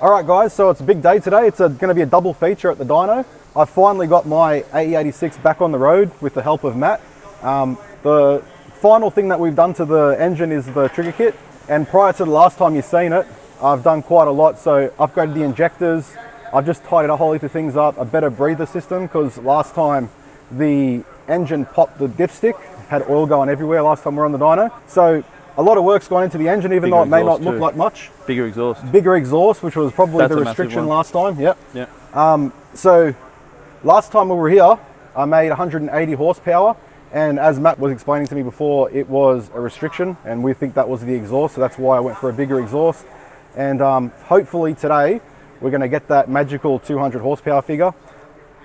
Alright guys, so it's a big day today. It's going to be a double feature at the dyno. I finally got my ae86 back on the road with the help of Matt. The final thing that we've done to the engine is the trigger kit, and prior to the last time you've seen it, I've done quite a lot. So upgraded the injectors, I've just tidied a whole heap of things up, a better breather system, because last time the engine popped the dipstick, had oil going everywhere last time we were on the dyno. So a lot of work's gone into the engine, even though it may not look like much. Bigger exhaust. Bigger exhaust, which was probably the restriction last time. Yep. Yeah. So last time we were here, I made 180 horsepower, and as Matt was explaining to me before, it was a restriction, and we think that was the exhaust, so that's why I went for a bigger exhaust. And hopefully today we're going to get that magical 200 horsepower figure.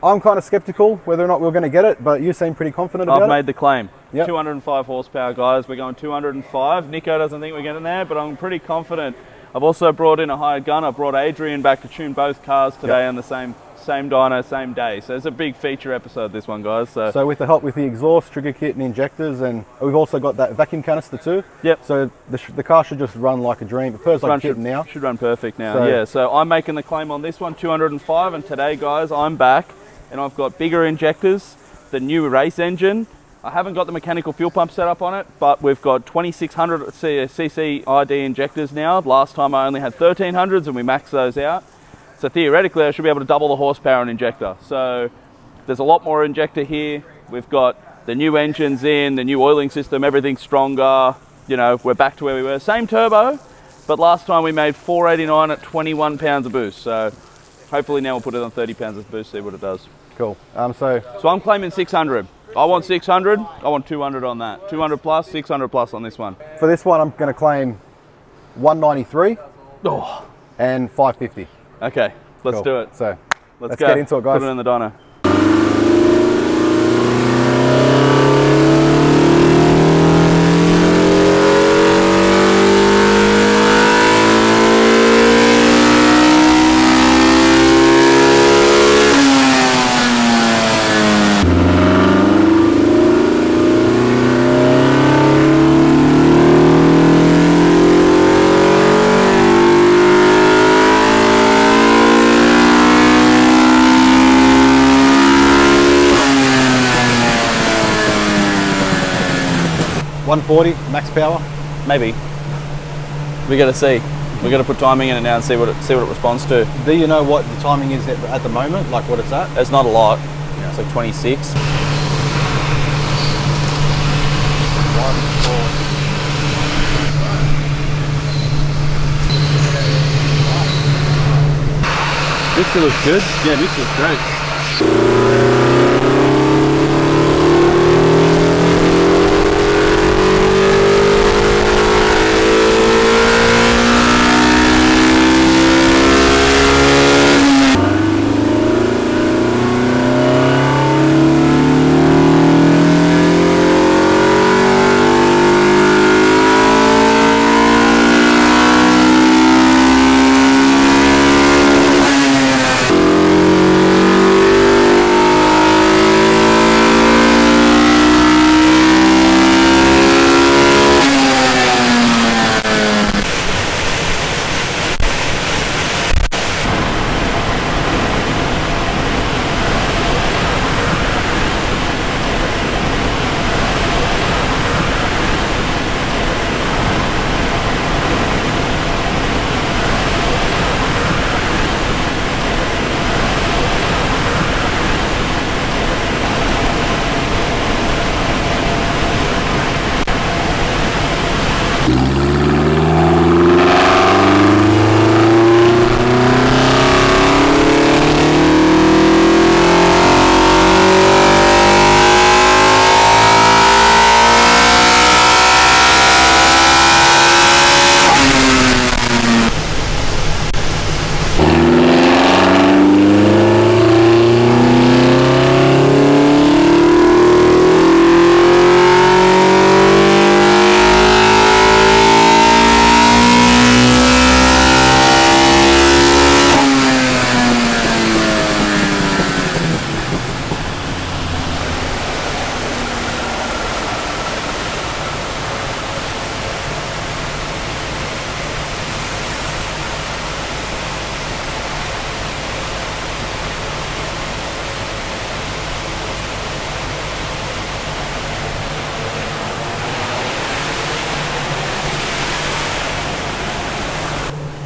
I'm kind of skeptical whether or not we're going to get it, but you seem pretty confident about it. I've made the claim. Yep. 205 horsepower, guys. We're going 205. Nico doesn't think we're getting there, but I'm pretty confident. I've also brought in a hired gun. I brought Adrian back to tune both cars today on the same dyno, same day. So it's a big feature episode, this one, guys. So with the help with the exhaust, trigger kit and injectors, and we've also got that vacuum canister too. Yep. So the car should just run like a dream. It feels like a kitten now. Should run perfect now, So I'm making the claim on this one, 205, and today, guys, I'm back. And I've got bigger injectors, the new race engine. I haven't got the mechanical fuel pump set up on it, but we've got 2600 cc ID injectors now. Last time I only had 1300s and we maxed those out. So theoretically I should be able to double the horsepower in injector. So there's a lot more injector here. We've got the new engines in, the new oiling system, everything's stronger. You know, we're back to where we were. Same turbo, but last time we made 489 at 21 pounds of boost. So hopefully now we'll put it on 30 pounds of boost, see what it does. Cool. So I'm claiming 600. I want 600. I want 200 on that. 200 plus, 600 plus on this one. For this one, I'm going to claim 193 and 550. Okay, let's do it. So let's go. Get into it, guys. Put it in the dyno. Max power? Maybe. We got to see. We got to put timing in it now and see what it responds to. Do you know what the timing is at the moment? Like what it's at? It's not a lot. Yeah. It's like 26. This looks good. Yeah, this looks great.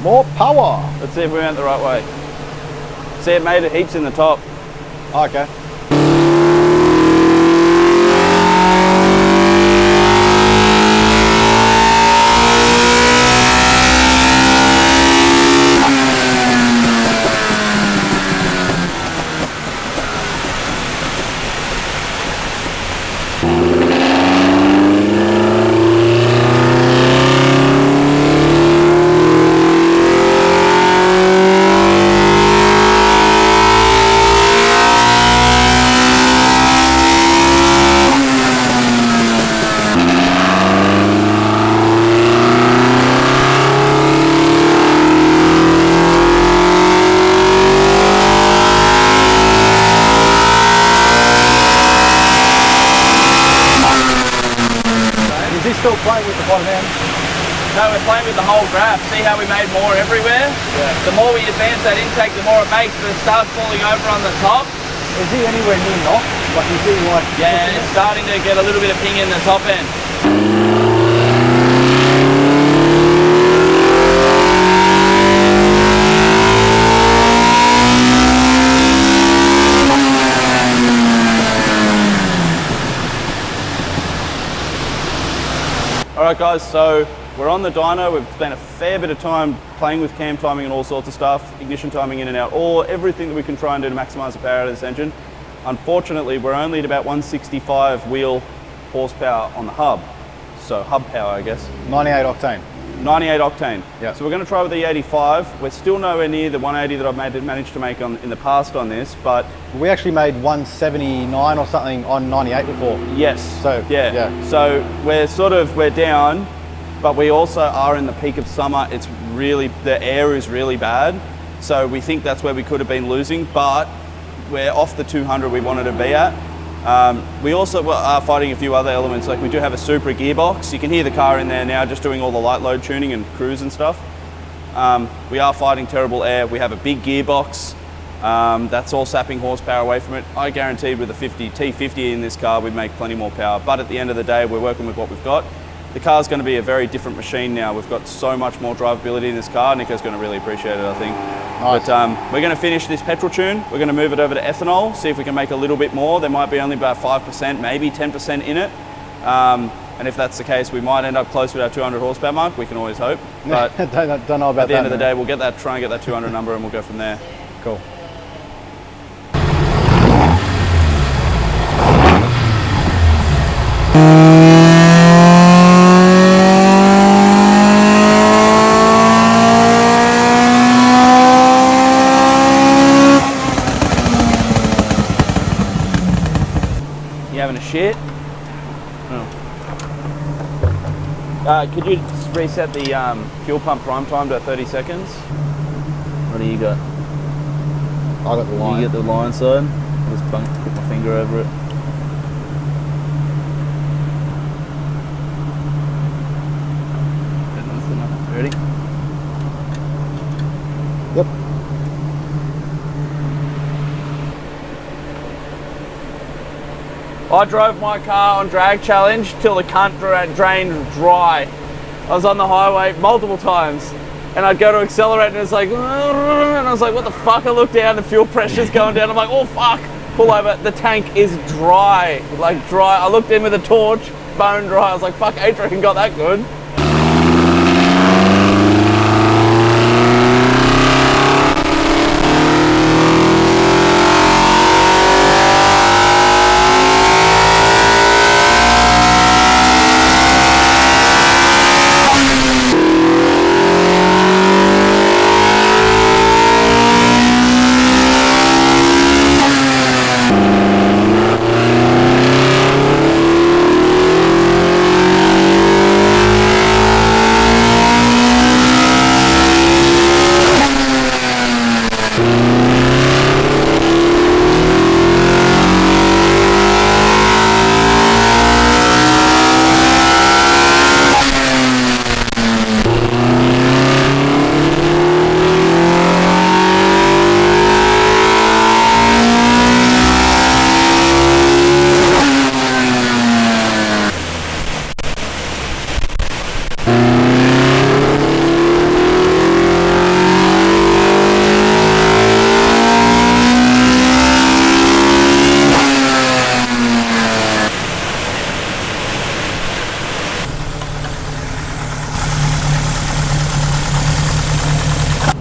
More power. Let's see if we went the right way. See, it made it heaps in the top. Okay. Is he still playing with the bottom end? No, we're playing with the whole graph. See how we made more everywhere? Yeah. The more we advance that intake, the more it makes, but it starts falling over on the top. Is he anywhere near knock? Like you see, like Yeah, it's starting to get a little bit of ping in the top end. Alright guys, so we're on the dyno. We've spent a fair bit of time playing with cam timing and all sorts of stuff, ignition timing in and out, everything that we can try and do to maximise the power out of this engine. Unfortunately, we're only at about 165 wheel horsepower on the hub. So hub power, I guess. 98 octane. 98 octane. Yeah. So we're going to try with the E85. We're still nowhere near the 180 that I've managed to make in the past on this, but We actually made 179 or something on 98 before. yes. So, yeah. So we're down, but we also are in the peak of summer. It's really, the air is really bad. So we think that's where we could have been losing, but we're off the 200 we wanted to be at. We also are fighting a few other elements, like we do have a Supra gearbox. You can hear the car in there now just doing all the light load tuning and cruise and stuff. We are fighting terrible air. We have a big gearbox that's all sapping horsepower away from it. I guaranteed with a T50 in this car we'd make plenty more power, but at the end of the day we're working with what we've got. The car's going to be a very different machine now. We've got so much more drivability in this car. Nico's going to really appreciate it, I think. Nice. But we're going to finish this petrol tune. We're going to move it over to ethanol, see if we can make a little bit more. There might be only about 5%, maybe 10% in it. And if that's the case, we might end up close to our 200 horsepower mark. We can always hope. But don't know about that. at the end of the day, we'll try and get that 200 number and we'll go from there. Cool. You having a shit? Could you just reset the fuel pump prime time to 30 seconds? What do you got? I got the line. You get the line side. I'll just put my finger over it. Ready? Yep. I drove my car on drag challenge till the cunt drained dry. I was on the highway multiple times and I'd go to accelerate and it's like, and I was like, what the fuck? I look down, the fuel pressure's going down. I'm like, oh fuck, pull over. The tank is dry, like dry. I looked in with a torch, bone dry. I was like, fuck, Adrian got that good.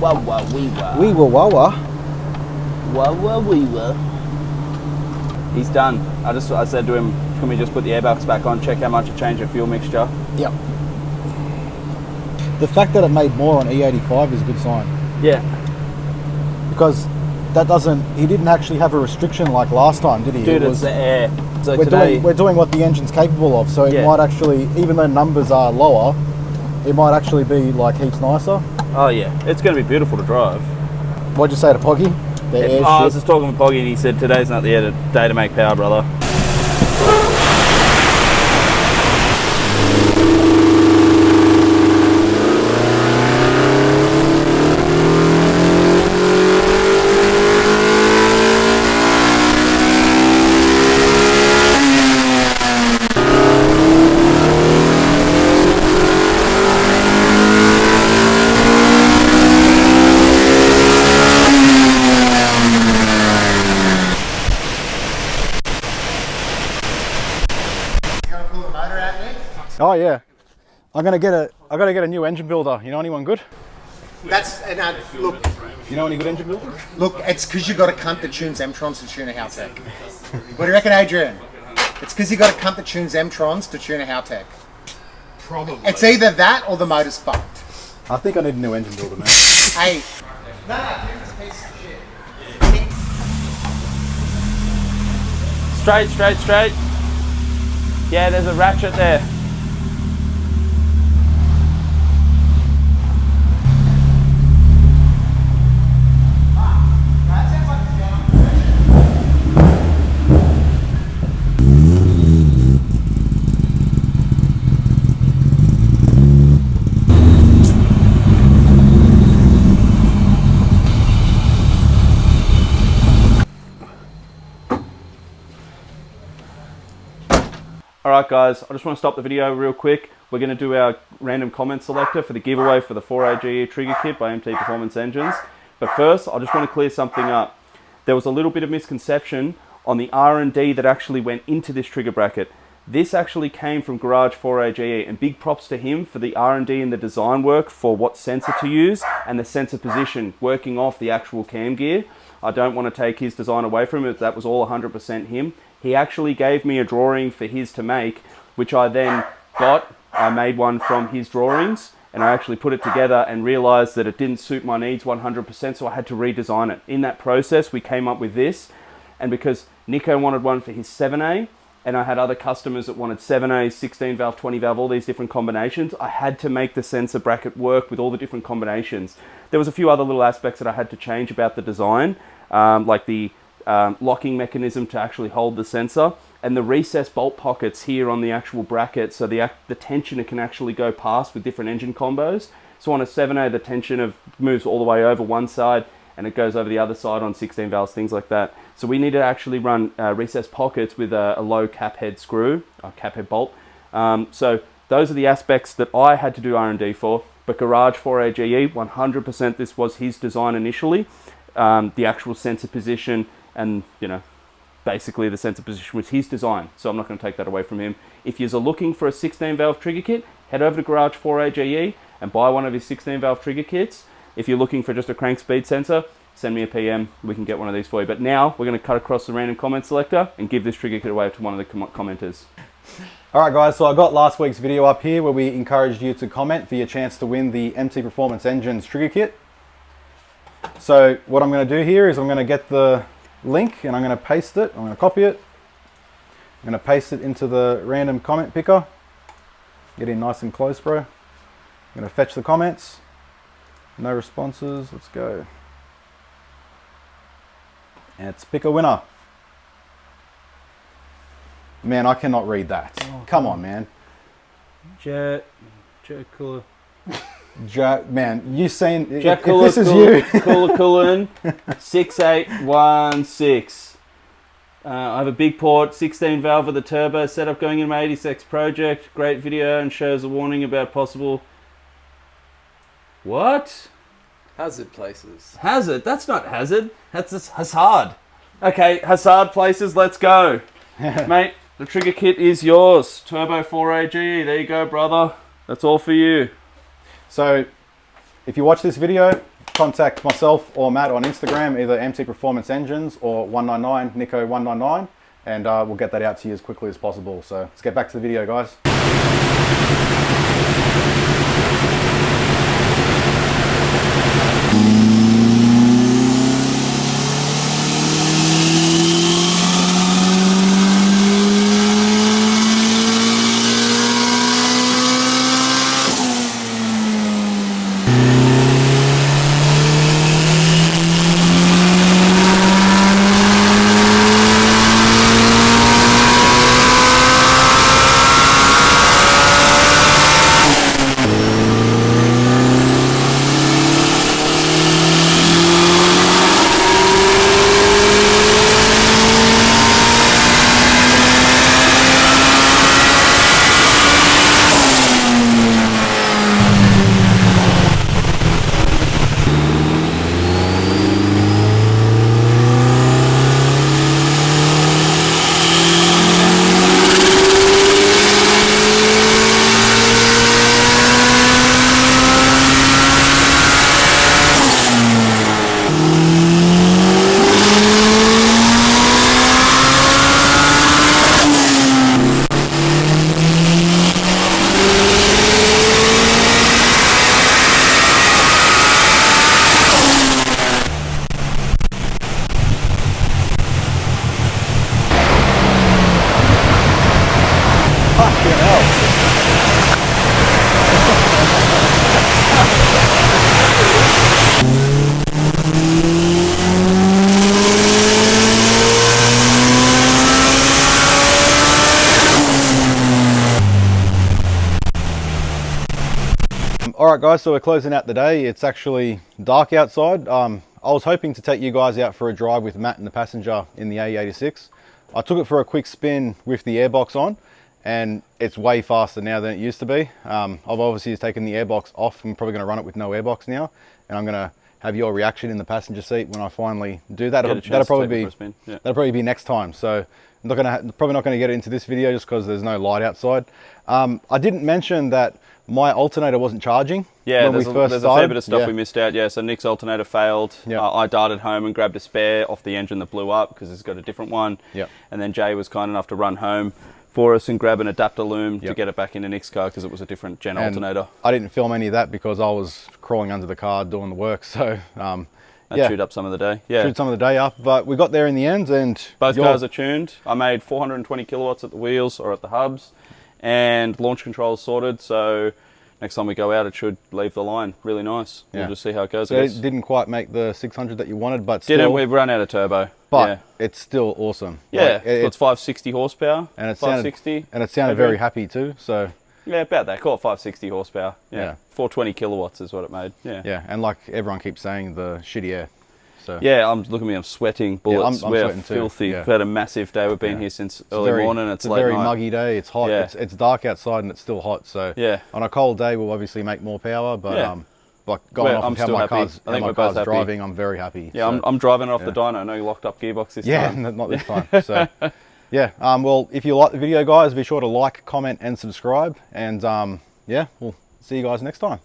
Wah wah wee wah. We were wawa. Wah wah wee wah. He's done. I said to him, can we just put the airbags back on, check how much it changed the fuel mixture? Yep. The fact that it made more on E85 is a good sign. Yeah. Because that doesn't, he didn't actually have a restriction like last time, did he? Dude, it's the air. So we're doing what the engine's capable of, so it might actually, even though numbers are lower, it might actually be like heaps nicer. Oh yeah, it's going to be beautiful to drive. What'd you say to Poggy? I was just talking with Poggy and he said, today's not the day to make power, brother. Oh yeah, I gotta get a new engine builder. You know anyone good? That's look. You know any good engine builders? Look, it's because you got a cunt that tunes M-Trons to tune a Haltech. What do you reckon, Adrian? It's because you got a cunt that tunes M-Trons to tune a Haltech. Probably. It's either that or the motor's fucked. I think I need a new engine builder, man. Hey. No, dude, it's a piece of shit. Straight, straight, straight. Yeah, there's a ratchet there. Alright guys, I just want to stop the video real quick. We're going to do our random comment selector for the giveaway for the 4AGE trigger kit by MT Performance Engines. But first, I just want to clear something up. There was a little bit of misconception on the R&D that actually went into this trigger bracket. This actually came from Garage 4AGE, and big props to him for the R&D and the design work for what sensor to use and the sensor position, working off the actual cam gear. I don't want to take his design away from it, that was all 100% him. He actually gave me a drawing for his to make, which I then got. I made one from his drawings, and I actually put it together and realized that it didn't suit my needs 100%, so I had to redesign it. In that process, we came up with this, and because Nico wanted one for his 7A, and I had other customers that wanted 7A, 16 valve, 20 valve, all these different combinations, I had to make the sensor bracket work with all the different combinations. There was a few other little aspects that I had to change about the design, like the locking mechanism to actually hold the sensor, and the recessed bolt pockets here on the actual bracket, so the tensioner can actually go past with different engine combos. So on a 7A, the tensioner moves all the way over one side and it goes over the other side on 16 valves, things like that. So we need to actually run recessed pockets with a low cap head screw, a cap head bolt. So those are the aspects that I had to do R&D for, but Garage 4AGE, 100% this was his design initially. The actual sensor position and, you know, basically the sensor position was his design, so I'm not going to take that away from him. If you're looking for a 16 valve trigger kit, head over to Garage 4AGE and buy one of his 16 valve trigger kits. If you're looking for just a crank speed sensor, send me a PM, we can get one of these for you. But now we're going to cut across the random comment selector and give this trigger kit away to one of the commenters. Alright guys, so I got last week's video up here where we encouraged you to comment for your chance to win the MT Performance Engines trigger kit. So what I'm going to do here is I'm going to get the link and I'm going to paste it, I'm going to copy it, I'm going to paste it into the random comment picker, get in nice and close bro, I'm going to fetch the comments, no responses, let's go, and it's pick a winner. Man, I cannot read that, come on man. Man, you seen if this is you. Kulakulun 6816. I have a big port, 16 valve with a turbo setup going in my ae86 project. Great video and shows a warning about possible. What? Hazard places. Hazard? That's not hazard. That's just hazard. Okay, hazard places. Let's go, mate. The trigger kit is yours. Turbo 4AGE. There you go, brother. That's all for you. So, if you watch this video, contact myself or Matt on Instagram, either MT Performance Engines or 199 Nico 199, and we'll get that out to you as quickly as possible. So let's get back to the video, guys. Alright guys, so we're closing out the day. It's actually dark outside. I was hoping to take you guys out for a drive with Matt and the passenger in the ae86. I took it for a quick spin with the airbox on, and it's way faster now than it used to be. I've obviously taken the airbox off. I'm probably going to run it with no airbox now, and I'm going to have your reaction in the passenger seat when I finally do that. That'll probably be next time. So I'm probably not going to get it into this video just because there's no light outside. I didn't mention that my alternator wasn't charging. Yeah, when there's a fair bit of stuff we missed out. Yeah, so Nick's alternator failed. Yep. I darted home and grabbed a spare off the engine that blew up because it's got a different one. Yep. And then Jay was kind enough to run home for us and grab an adapter loom to get it back into Nick's car because it was a different gen alternator. I didn't film any of that because I was crawling under the car doing the work. So that chewed up some of the day. Yeah, chewed some of the day up, but we got there in the end, and both cars are tuned. I made 420 kilowatts at the wheels or at the hubs, and launch control is sorted. So next time we go out, it should leave the line really nice. We'll just see how it goes. So it didn't quite make the 600 that you wanted, but still, we've run out of turbo. But it's still awesome. Yeah, like, it's 560 horsepower. And it 560, sounded very happy too. So yeah, about that. Call it 560 horsepower. Yeah, 420 kilowatts is what it made. Yeah, yeah, and like everyone keeps saying, the shitty air. So yeah, look at me, I'm sweating bullets. I'm We're sweating filthy. too. We've had a massive day. We've been here since early morning. It's a late very night. muggy day. It's hot. It's dark outside and it's still hot. So on a cold day, we'll obviously make more power. But like going off how my car's driving, I'm very happy. Yeah, so, I'm driving it off the dyno. No locked up gearbox this time. Yeah, not this time. So yeah, well, if you like the video, guys, be sure to like, comment, and subscribe. And yeah, we'll see you guys next time.